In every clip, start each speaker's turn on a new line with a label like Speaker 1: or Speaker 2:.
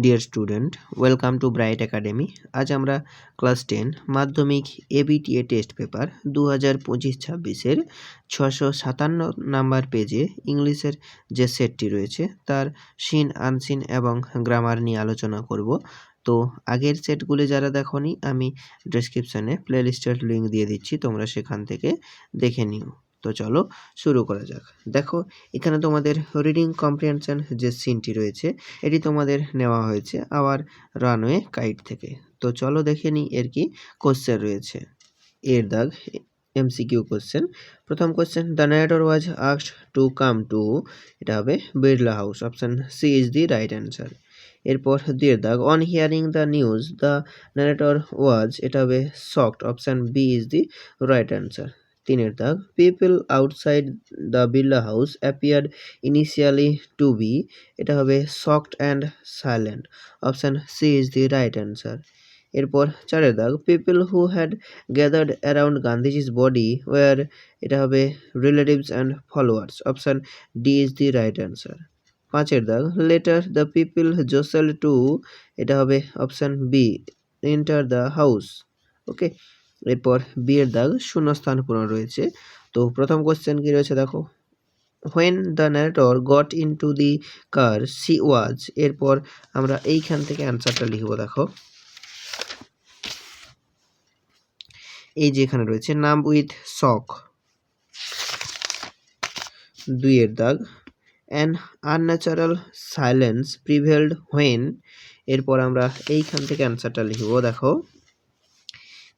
Speaker 1: Dear student, welcome to bright academy. আজ আমরা class 10 মাধ্যমিক এবিটিএ টেস্ট পেপার 2025-26-এর 657 নাম্বার পেজে ইংলিশের যে সেটটি রয়েছে তার সিন, আনসিন এবং গ্রামার নিয়ে আলোচনা করব। তো আগের সেটগুলি যারা দেখোনি, আমি ডেসক্রিপশানে প্লেলিস্টের লিঙ্ক দিয়ে দিচ্ছি, তোমরা সেখান থেকে দেখে নিও। তো চলো শুরু করা যাক। দেখো, এখানে তোমাদের রিডিং কম্প্রিহেনশন যে সিনটি রয়েছে এটি তোমাদের নেওয়া হয়েছে আওয়ার রানওয়ে কাইট থেকে। তো চলো দেখে নিই এর কি কোশ্চেন রয়েছে। এর দাগ এমসিকিউ কোশ্চেন। প্রথম question, the narrator was asked to come to, এটা হবে Birla House, option C is the right answer. এরপর দুইয়ের দাগ, on hearing the news the narrator was, এটা হবে shocked, option B is the right answer. তিনের দাগ, people outside the Birla House appeared initially to be, এটা হবে shocked and silent, option C is the right answer. এরপর চারের দাগ, people who had gathered around Gandhiji's body were, এটা হবে relatives and followers, option D is the right answer. পাঁচের দাগ, later the people jostle to, এটা হবে option B enter the house. Okay, এরপর বি এর দাগ শূন্যস্থান পূরণ রয়েছে। তো প্রথম কোশ্চেন কি রয়েছে দেখো, when the narrator got into the car she was, এরপর আমরা এইখান থেকে অ্যান্সারটা লিখব। দেখো, এই যে এখানে রয়েছে নাম উইথ শক। দুইয়ের দাগ, an unnatural silence prevailed when, এরপর আমরা এইখান থেকে অ্যান্সারটা লিখব। দেখো,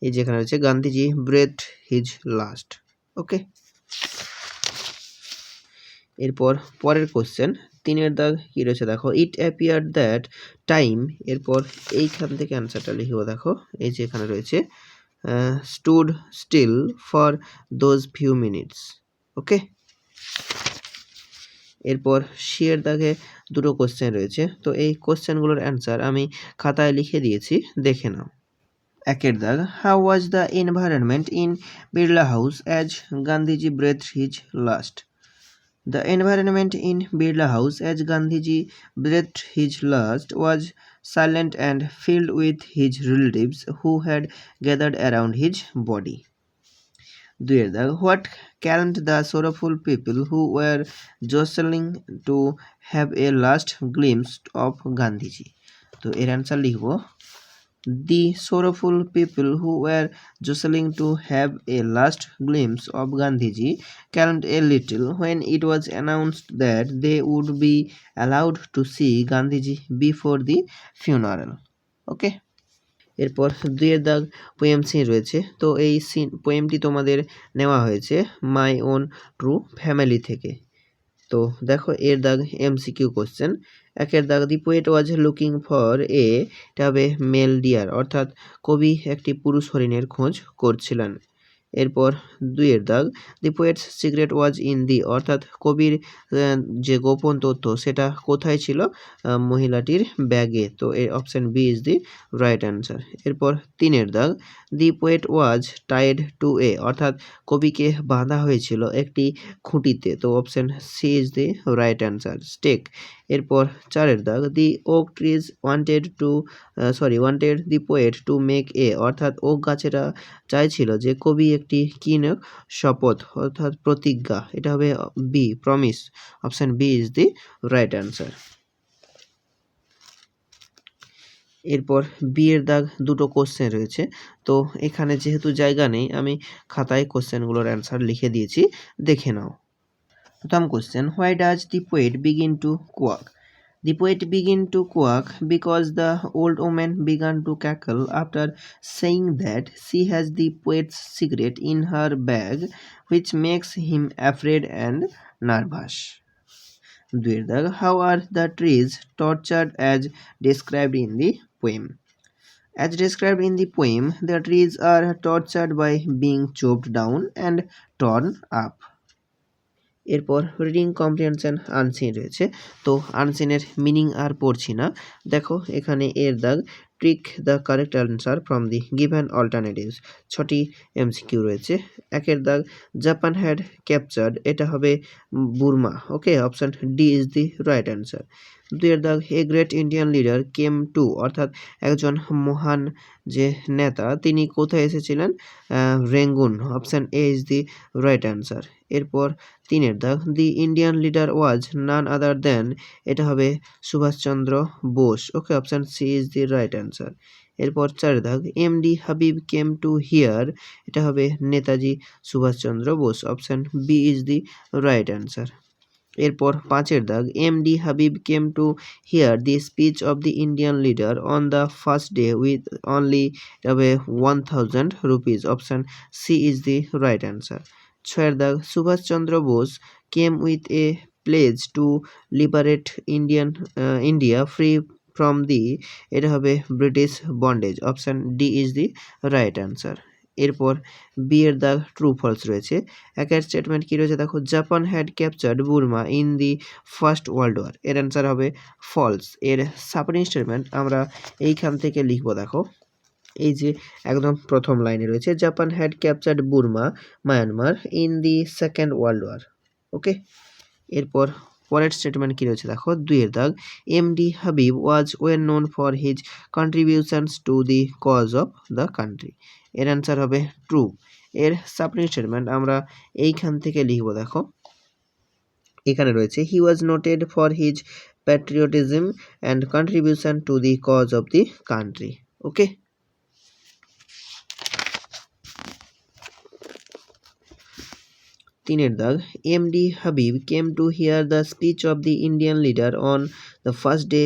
Speaker 1: এই যে এখানে রয়েছে গান্ধীজি breathed his last। ওকে, এরপর পরের কোশ্চেন তিনের দাগ কি রয়েছে দেখো, ইট অ্যাপিয়ার্ড দ্যাট টাইম, এরপর এইখান থেকে অ্যান্সারটা লিখব। দেখো, এই যে এখানে রয়েছে stood still for those few minutes. Okay, এরপর সি এর দাগে দুটো কোশ্চেন রয়েছে। তো এই কোশ্চেনগুলোর অ্যান্সার আমি খাতায় লিখে দিয়েছি, দেখে নাও। একের দাগ, how was the environment in Birla House as Gandhiji breath his last. The environment in Birla House as Gandhiji breathed his last was silent and filled with his relatives who had gathered around his body. দুইয়ের দাগ, what calmed the sorrowful people who were jostling to have a last glimpse of Gandhiji. তো এর answer লিখব, the sorrowful people who were jostling to have a last glimpse of Gandhiji calmed a little when it was announced that they would be allowed to see Gandhiji before the funeral. ওকে, এরপর দুইয়ের দাগ poem scene রয়েছে। তো এই scene পোয়েমটি তোমাদের নেওয়া হয়েছে my own true family থেকে। তো দেখো, এর দাগ এমসিকিউ কোশ্চেন। একের দাগ, the poet was looking for a, এটা হবে মেল ডিয়ার, অর্থাৎ কবি একটি পুরুষ হরিণের খোঁজ করছিলেন। এরপর দুইয়ের দাগ, the poet's secret was in the, অর্থাৎ কবির যে গোপন তথ্য সেটা কোথায় ছিল, মহিলাটির ব্যাগে। তো এর option B is the right answer. এরপর তিনের দাগ, the poet was tied to a, অর্থাৎ কবিকে বাঁধা হয়েছিল একটি খুঁটিতে। তো option C is the right answer, stake. এরপর চারের দাগ, the oak trees wanted the poet to make a, অর্থাৎ ওক গাছেরা চাইছিল যে কবি একটি কি নেক শপথ, অর্থাৎ প্রতিজ্ঞা, এটা হবে be promise, option B is the right answer. এরপর বি এর দাগ দুটো কোশ্চেন রয়েছে। তো এখানে যেহেতু জায়গা নেই, আমি খাতায় কোশ্চেনগুলোর অ্যান্সার লিখে দিয়েছি, দেখে নাও। প্রথম question, why does the poet begin to quack. The poet began to quack because the old woman began to cackle after saying that she has the poet's secret in her bag, which makes him afraid and nervous. How are the trees tortured as described in the poem? As described in the poem, the trees are tortured by being chopped down and torn up. এরপর reading comprehension unseen রয়েছে। তো আনসিনের meaning আর পড়ছি না। দেখো, এখানে এর দাগ tick the correct answer from the given alternatives, 6টি এমসিকিউ রয়েছে। একের দাগ, জাপান হ্যাড ক্যাপচার্ড, এটা হবে Burma. Okay, option D is the right answer. দুইয়ের দাগ, a great Indian leader came to, অর্থাৎ একজন মহান যে নেতা তিনি কোথায় এসেছিলেন? Rangoon. Option A is the right answer. এরপর তিনের দাগ, দি Indian leader was naan other than, এটা হবে Subhash Chandra Bose. Okay, option C is the right answer. এরপর চার দাগ, M D Habib came to hear, এটা হবে Netaji Subhash Chandra Bose. Option B is the right answer. এরপর পাঁচের দাগ, M D Habib came to hear the speech of the Indian leader on the first day with only, হবে 1000 rupees. Option C is the right answer. ছয়ের দাগ, Subhash Chandra Bose came with A plays to liberate India free from the, এটা হবে British bondage. Option D is the right answer. এরপর B এর দাগ, true false রয়েছে। একের স্টেটমেন্ট কি রয়েছে দেখো, Japan had captured Burma in the First World War, এর অ্যান্সার হবে ফলস। এর সাপোর্টিং স্টেটমেন্ট আমরা এইখান থেকে লিখবো দেখো, এই যে একদম প্রথম লাইনে রয়েছে, Japan had captured Burma Myanmar in the Second World War. Okay, এরপর পরের স্টেটমেন্ট কি রয়েছে দেখো, দুইয়ের দাগ, M D Habib was well known for his contributions to the cause of the country, এর অ্যান্সার হবে ট্রু। এর সাপোর্টিং স্টেটমেন্ট আমরা এইখান থেকে লিখবো দেখো, এখানে রয়েছে, he was noted for his patriotism and contribution to the cause of the country. Okay, তিনের দাগ, M D Habib came to hear the speech of the Indian leader on the first day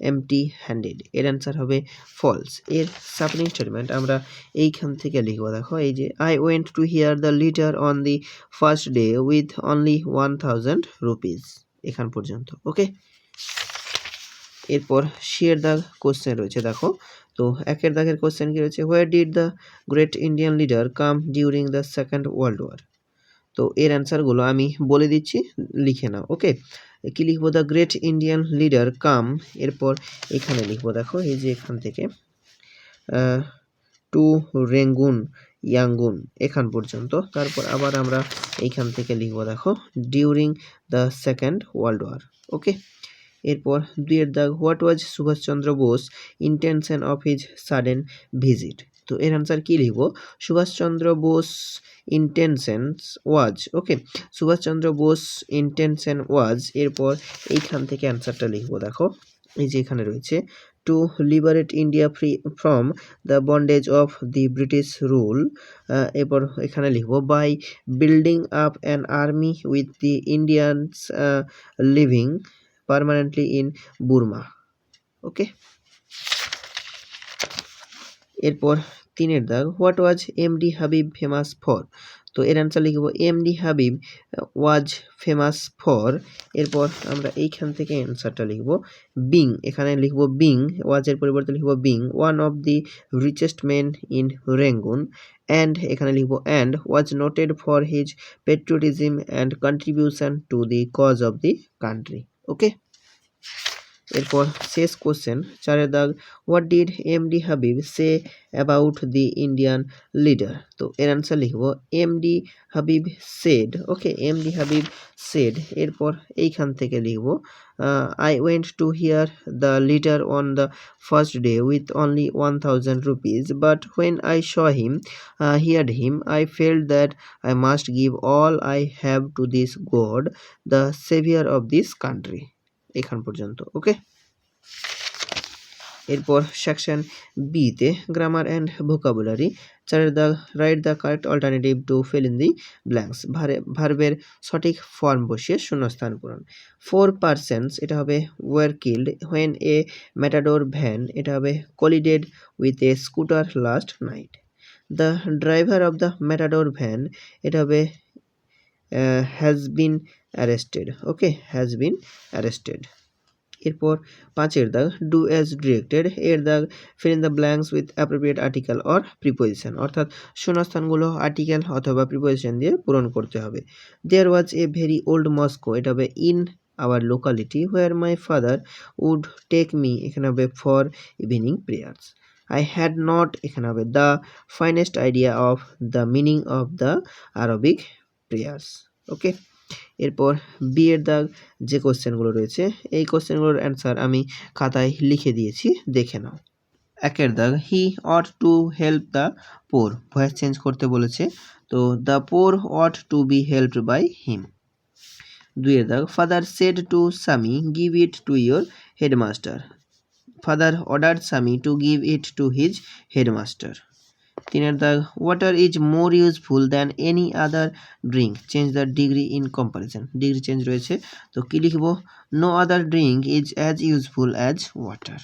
Speaker 1: empty handed, এর answer হবে false. এর supporting statement আমরা এইখান থেকে লিখবো দেখো, এই যে, I went to hear the leader on the first day with only 1000 rupees, এখান পর্যন্ত। ওকে, এরপর শের দাগ কোশ্চেন রয়েছে দেখো, তো একের দাগের কোশ্চেন কি রয়েছে, where did the great Indian leader come during the Second World War, তো এর অ্যান্সারগুলো আমি বলে দিচ্ছি, লিখে নাও। ওকে, কি লিখবো, দ্য গ্রেট ইন্ডিয়ান লিডার কাম, এরপর এখানে লিখবো দেখো, এই যে এখান থেকে টু রেঙ্গুন ইয়াঙ্গুন, এখান পর্যন্ত। তারপর আবার আমরা এইখান থেকে লিখবো দেখো, during the Second World War. Okay, এরপর দুইয়ের দাগ, what was Subhash Chandra Bose intention of his sudden visit, তো এর আনসার কি লিখবো, Subhash Chandra Bose intentions was. Okay, Subhash Chandra Bose intention was, এরপর এইখান থেকে অ্যান্সারটা লিখবো দেখো, এই যে এখানে রয়েছে, to liberate India free from the bondage of the British rule, এরপর এখানে লিখবো, by building up an army with the Indians living permanently in Burma. Okay, এরপর তিনের দাগ, what was M D Habib famous for, তো এর অ্যান্সার লিখব, M D Habib was famous for, এরপর আমরা এইখান থেকে অ্যান্সারটা লিখব, বিং, এখানে লিখব বিং, ওয়াজের পরিবর্তে লিখব being one of the richest men in Rangoon, and এখানে লিখব and was noted for his patriotism and contribution to the cause of the country. Okay, এরপর শেষ কোশ্চেন চারের দাগ, what did M D Habib say about the Indian leader, তো এর answer লিখব, M D Habib said. Okay, M D Habib said, এরপর এইখান থেকে লিখব, I went to hear the leader on the first day with only 1000 rupees, but when I saw him heard him I felt that I must give all I have to this goat the severe of this country, এখান পর্যন্ত। ওকে, এরপর section বিতে grammar and vocabulary, চারের দাগ, write the correct alternative to fill in the blanks, ভার্বের সঠিক form বসিয়ে শূন্যস্থান পূরণ। 4 পার্সনস, এটা হবে were killed when a matador van, এটা হবে collided with a scooter last night. The driver of the matador van, এটা হবে has been arrested. Okay, has been arrested. এরপর পাঁচের দাগ, ডু অ্যাজ ডিরেক্টেড, এর দাগ, fill in the blanks with appropriate article or preposition, অর্থাৎ শূন্যস্থানগুলো article অথবা preposition দিয়ে পূরণ করতে হবে। দেয়ার ওয়াজ এ ভেরি ওল্ড মস্কো, এটা হবে in our locality where my father would take me, এখানে হবে for evening prayers. I had not, এখানে হবে the finest idea of the meaning of the Arabic prayers. Okay, এরপর বি এর দাগ যে কোশ্চেনগুলো রয়েছে এই কোশ্চেনগুলোর অ্যান্সার আমি খাতায় লিখে দিয়েছি, দেখে নাও। একের দাগ he ought to help the poor, voice change করতে বলেছে, তো the poor ought to be helped by him. দুইয়ের দাগ father said to Sammy give it to your headmaster, father ordered Sammy to give it to his headmaster. তিনের দাগ water is more useful than any other drink, change the degree in comparison, degree change রয়েছে, তো কী লিখব, no other drink is as useful as water.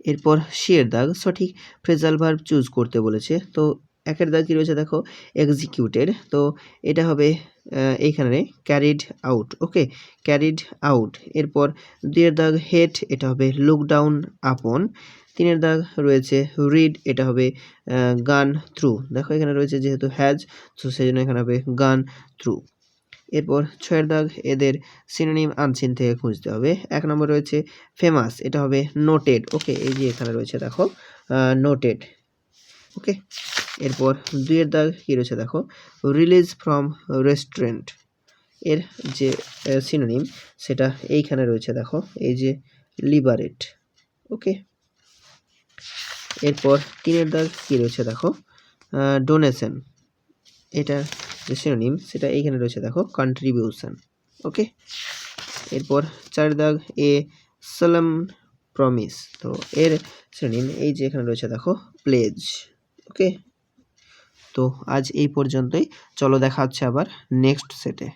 Speaker 1: এরপর C এর দাগ সঠিক ফ্রেজাল ভার্ব চুজ করতে বলেছে, তো একের দাগ কী রয়েছে দেখো এক্সিকিউটেড, তো এটা হবে এইখানে ক্যারিড আউট, ওকে ক্যারিড আউট। এরপর দুইয়ের দাগ হেট, এটা হবে লুক ডাউন আপন। তিনের দাগ রয়েছে রিড, এটা হবে গান থ্রু, দেখো এখানে রয়েছে যেহেতু হ্যাজ, তো সেই জন্য এখানে হবে গান থ্রু। এরপর ছয়ের দাগ এদের সিনোনিম আনসিন থেকে খুঁজতে হবে। এক নম্বর রয়েছে ফেমাস, এটা হবে নোটেড, ওকে এই যে এখানে রয়েছে দেখো নোটেড, ওকে। এরপর দুইয়ের দাগ কী রয়েছে দেখো রিলিজ ফ্রম রেস্টুরেন্ট, এর যে সিনোনিম সেটা এইখানে রয়েছে দেখো এই যে লিবারেট, ওকে। এরপর তিনের দাগ কী রয়েছে দেখো ডোনেশন, এটা যে সিনোনিম সেটা এইখানে রয়েছে দেখো কন্ট্রিবিউশন, ওকে। এরপর চার দাগ এ সালাম প্রমিস, তো এর সিনোনিম এই যে এখানে রয়েছে দেখো প্লেজ, ওকে। তো আজ এই পর্যন্তই, চলো দেখা হচ্ছে আবার নেক্সট সেটে।